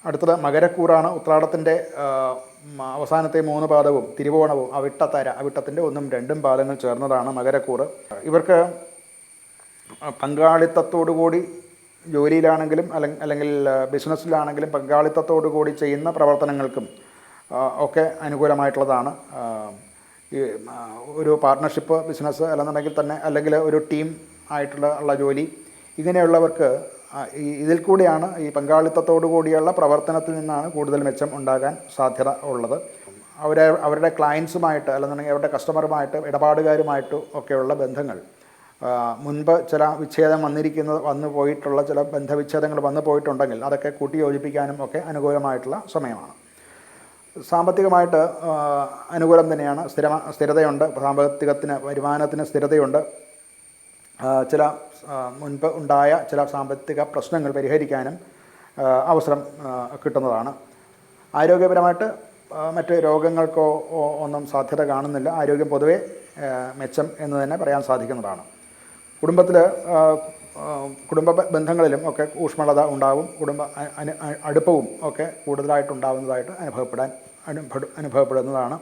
അടുത്തത് മകരക്കൂറാണ്. ഉത്രാടത്തിൻ്റെ അവസാനത്തെ 3 പാദവും തിരുവോണവും അവിട്ടത്തിൻ്റെ 1ഉം 2ഉം പാദങ്ങൾ ചേർന്നതാണ് മകരക്കൂറ്. ഇവർക്ക് പങ്കാളിത്തത്തോടുകൂടി ജോലിയിലാണെങ്കിലും അല്ലെങ്കിൽ ബിസിനസ്സിലാണെങ്കിലും പങ്കാളിത്തത്തോടു കൂടി ചെയ്യുന്ന പ്രവർത്തനങ്ങൾക്കും ഒക്കെ അനുകൂലമായിട്ടുള്ളതാണ്. ഈ ഒരു പാർട്ട്ണർഷിപ്പ് ബിസിനസ് അല്ലെന്നുണ്ടെങ്കിൽ തന്നെ അല്ലെങ്കിൽ ഒരു ടീം ആയിട്ടുള്ള ജോലി, ഇങ്ങനെയുള്ളവർക്ക് ഇതിൽ കൂടിയാണ്, ഈ പങ്കാളിത്തത്തോടു കൂടിയുള്ള പ്രവർത്തനത്തിൽ നിന്നാണ് കൂടുതൽ മെച്ചം ഉണ്ടാകാൻ സാധ്യത ഉള്ളത്. അവരുടെ ക്ലയൻസുമായിട്ട് അല്ലെന്നുണ്ടെങ്കിൽ അവരുടെ കസ്റ്റമറുമായിട്ട് ഇടപാടുകാരുമായിട്ടും ഒക്കെയുള്ള ബന്ധങ്ങൾ മുൻപ് ചില വിച്ഛേദം വന്നു പോയിട്ടുള്ള ചില ബന്ധവിച്ഛേദങ്ങൾ വന്നു പോയിട്ടുണ്ടെങ്കിൽ അതൊക്കെ കൂട്ടിയോജിപ്പിക്കാനും ഒക്കെ അനുകൂലമായിട്ടുള്ള സമയമാണ്. സാമ്പത്തികമായിട്ട് അനുകൂലം തന്നെയാണ്. സ്ഥിരതയുണ്ട്. സാമ്പത്തികത്തിന്, വരുമാനത്തിന് സ്ഥിരതയുണ്ട്. ചില മുൻപ് ഉണ്ടായ ചില സാമ്പത്തിക പ്രശ്നങ്ങൾ പരിഹരിക്കാനും അവസരം കിട്ടുന്നതാണ്. ആരോഗ്യപരമായിട്ട് മറ്റ് രോഗങ്ങൾക്കോ ഒന്നും സാധ്യത കാണുന്നില്ല. ആരോഗ്യം പൊതുവെ മെച്ചം എന്ന് തന്നെ പറയാൻ സാധിക്കുന്നതാണ്. കുടുംബ ബന്ധങ്ങളിലും ഒക്കെ ഊഷ്മളത ഉണ്ടാവും. അടുപ്പവും ഒക്കെ കൂടുതലായിട്ടുണ്ടാകുന്നതായിട്ട് അനുഭവപ്പെടുന്നതാണ്.